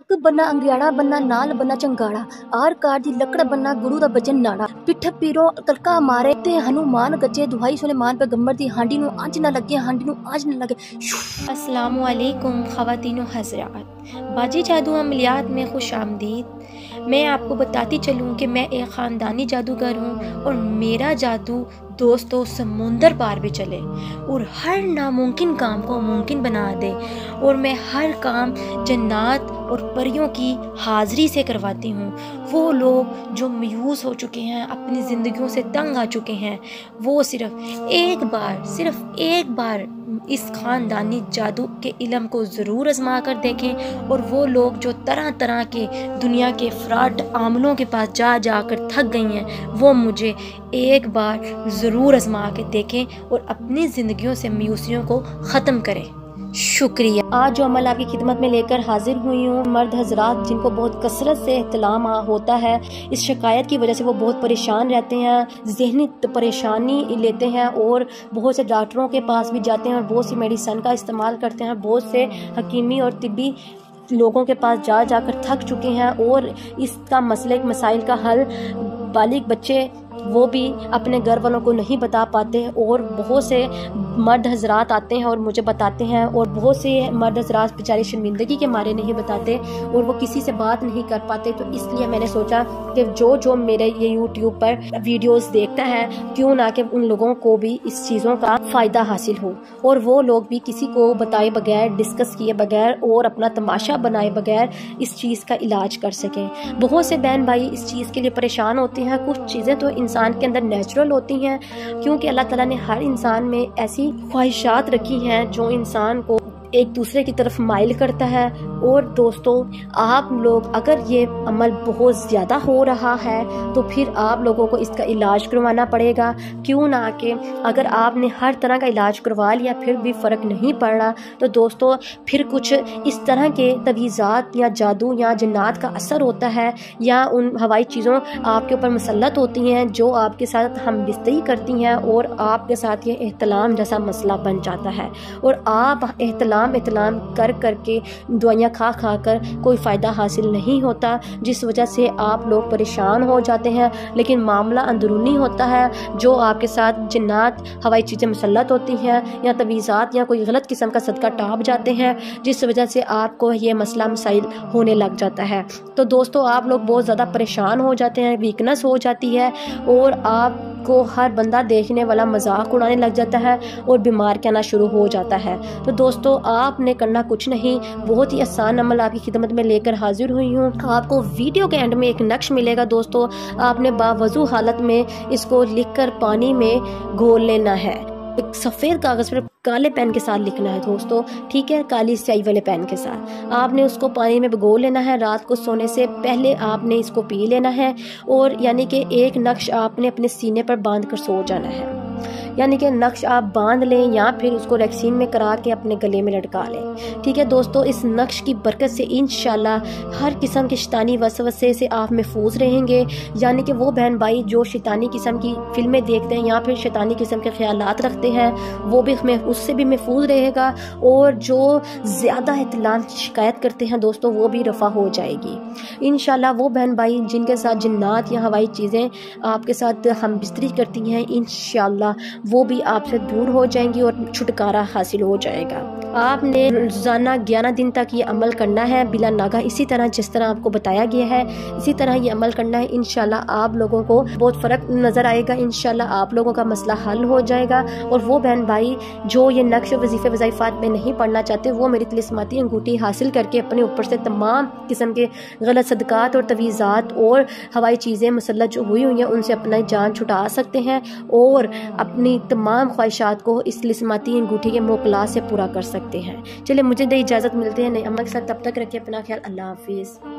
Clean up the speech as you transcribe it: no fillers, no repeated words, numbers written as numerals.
एक बनना अंगियाड़ा बनना नाल बनना चंगाड़ा आर कार दी लकड़ बनना गुरु दा बचन नाड़ा पिठ पीरो तलका मारे ते हनुमान गजे दुहाई सुलेमान पैगंबर दी हांडी नू अज ना लगे हांडी नू आज ना लगे। अस्सलामु अलैकुम ख़वातीनो हज़रात, बाजी जादू अमलियात में खुश आमदीद। मैं आपको बताती चलूँ कि मैं एक ख़ानदानी जादूगर हूँ और मेरा जादू दोस्तों समुंदर पार भी चले और हर नामुमकिन काम को मुमकिन बना दे। और मैं हर काम जन्नात और परियों की हाज़री से करवाती हूँ। वो लोग जो मायूस हो चुके हैं, अपनी ज़िंदगियों से तंग आ चुके हैं, वो सिर्फ़ एक बार इस ख़ानदानी जादू के इल्म को ज़रूर आज़मा कर देखें। और वो लोग जो तरह तरह के दुनिया के फ्रॉड आमलों के पास जा कर थक गई हैं, वो मुझे एक बार ज़रूर आज़मा के देखें और अपनी ज़िंदगियों से मायूसियों को ख़त्म करें। शुक्रिया। आज जो अमल आपकी खिदमत में लेकर हाजिर हुई हूँ, मर्द हजरात जिनको बहुत कसरत से इहतलाम होता है, इस शिकायत की वजह से वो बहुत परेशान रहते हैं, ज़हनी परेशानी लेते हैं और बहुत से डॉक्टरों के पास भी जाते हैं और बहुत सी मेडिसन का इस्तेमाल करते हैं, बहुत से हकीमी और तिब्बी लोगों के पास जाकर थक चुके हैं और इसका मसाइल का हल बालिग बच्चे वो भी अपने घर वालों को नहीं बता पाते। और बहुत से मर्द हजरात आते हैं और मुझे बताते हैं और बहुत से मर्द हजरात बेचारे शर्मिंदगी के मारे नहीं बताते और वो किसी से बात नहीं कर पाते। तो इसलिए मैंने सोचा कि जो मेरे ये यूट्यूब पर वीडियोस देखता है, क्यों ना कि उन लोगों को भी इस चीज़ों का फ़ायदा हासिल हो और वो लोग भी किसी को बताए बगैर, डिस्कस किए बगैर और अपना तमाशा बनाए बगैर इस चीज़ का इलाज कर सकें। बहुत से बहन भाई इस चीज़ के लिए परेशान होते हैं। कुछ चीज़ें तो इंसान के अंदर नेचुरल होती हैं, क्योंकि अल्लाह ताला ने हर इंसान में ऐसी ख्वाहिशात रखी हैं जो इंसान को एक दूसरे की तरफ माइल करता है। और दोस्तों, आप लोग अगर ये अमल बहुत ज़्यादा हो रहा है तो फिर आप लोगों को इसका इलाज करवाना पड़ेगा। क्यों ना कि अगर आपने हर तरह का इलाज करवा लिया फिर भी फ़र्क नहीं पड़ रहा, तो दोस्तों फिर कुछ इस तरह के तवीज़ात या जादू या जन्नात का असर होता है या उन हवाई चीज़ों आपके ऊपर मुसल्लत होती हैं जो आपके साथ हम बिस्तरी करती हैं और आपके साथ ये एहतलाम जैसा मसला बन जाता है। और आप एहतलाम करके दवाइयाँ खा कर कोई फ़ायदा हासिल नहीं होता, जिस वजह से आप लोग परेशान हो जाते हैं। लेकिन मामला अंदरूनी होता है, जो आपके साथ जन्नात हवाई चीज़ें मुसल्लत होती हैं या तवीज़ात या कोई गलत किस्म का सदका टाप जाते हैं, जिस वजह से आपको ये मसला मसाइल होने लग जाता है। तो दोस्तों, आप लोग बहुत ज़्यादा परेशान हो जाते हैं, वीकनेस हो जाती है और आपको हर बंदा देखने वाला मजाक उड़ाने लग जाता है और बीमार कहना शुरू हो जाता है। तो दोस्तों, आपने करना कुछ नहीं, बहुत ही आसान अमल आपकी खिदमत में लेकर हाजिर हुई हूँ। आपको वीडियो के एंड में एक नक्श मिलेगा दोस्तों, आपने बावजू हालत में इसको लिखकर पानी में घोल लेना है। एक सफ़ेद कागज़ पर काले पेन के साथ लिखना है दोस्तों, ठीक है, काली स्याही वाले पेन के साथ आपने उसको पानी में भिगो लेना है। रात को सोने से पहले आपने इसको पी लेना है और यानी कि एक नक्श आपने अपने सीने पर बांध कर सो जाना है। यानी कि नक्श आप बांध लें या फिर उसको वैक्सीन में करा के अपने गले में लटका लें, ठीक है दोस्तों। इस नक्श की बरकत से इंशाल्लाह हर किस्म के शैतानी वसवसे से आप महफूज रहेंगे। यानी कि वो बहन भाई जो शैतानी किस्म की फिल्में देखते हैं या फिर शैतानी किस्म के ख्यालात रखते हैं, वो भी उससे भी महफूज रहेगा। और जो ज़्यादा इत्तलान की शिकायत करते हैं दोस्तों, वो भी रफ़ा हो जाएगी इंशाल्लाह। वो बहन भाई जिनके साथ जन्नात या हवाई चीज़ें आपके साथ हम बिस्तरी करती हैं, इंशाल्लाह वो भी आपसे दूर हो जाएंगी और छुटकारा हासिल हो जाएगा। आपने रोज़ाना 11 दिन तक ये अमल करना है बिला नागा, इसी तरह जिस तरह आपको बताया गया है इसी तरह ये अमल करना है। इंशाल्लाह आप लोगों को बहुत फ़र्क नज़र आएगा, इंशाल्लाह आप लोगों का मसला हल हो जाएगा। और वो बहन भाई जो ये नक्श वजीफ़े वज़ाइफ़ात में नहीं पढ़ना चाहते, वो मेरी तिलिस्माती अंगूठी हासिल करके अपने ऊपर से तमाम किस्म के गलत सदक़ात और तवीज़ात और हवाई चीज़ें मुसल्लत जो हुई हैं उनसे अपना जान छुटा सकते हैं और अपनी तमाम ख्वाहिशात को इस तिलिस्माती अंगूठी के मोकला से पूरा कर सकते हैं। चलिए मुझे दे इजाज़त, मिलते हैं नए अमल के साथ, तब तक रखिए अपना ख्याल। अल्लाह हाफिज़।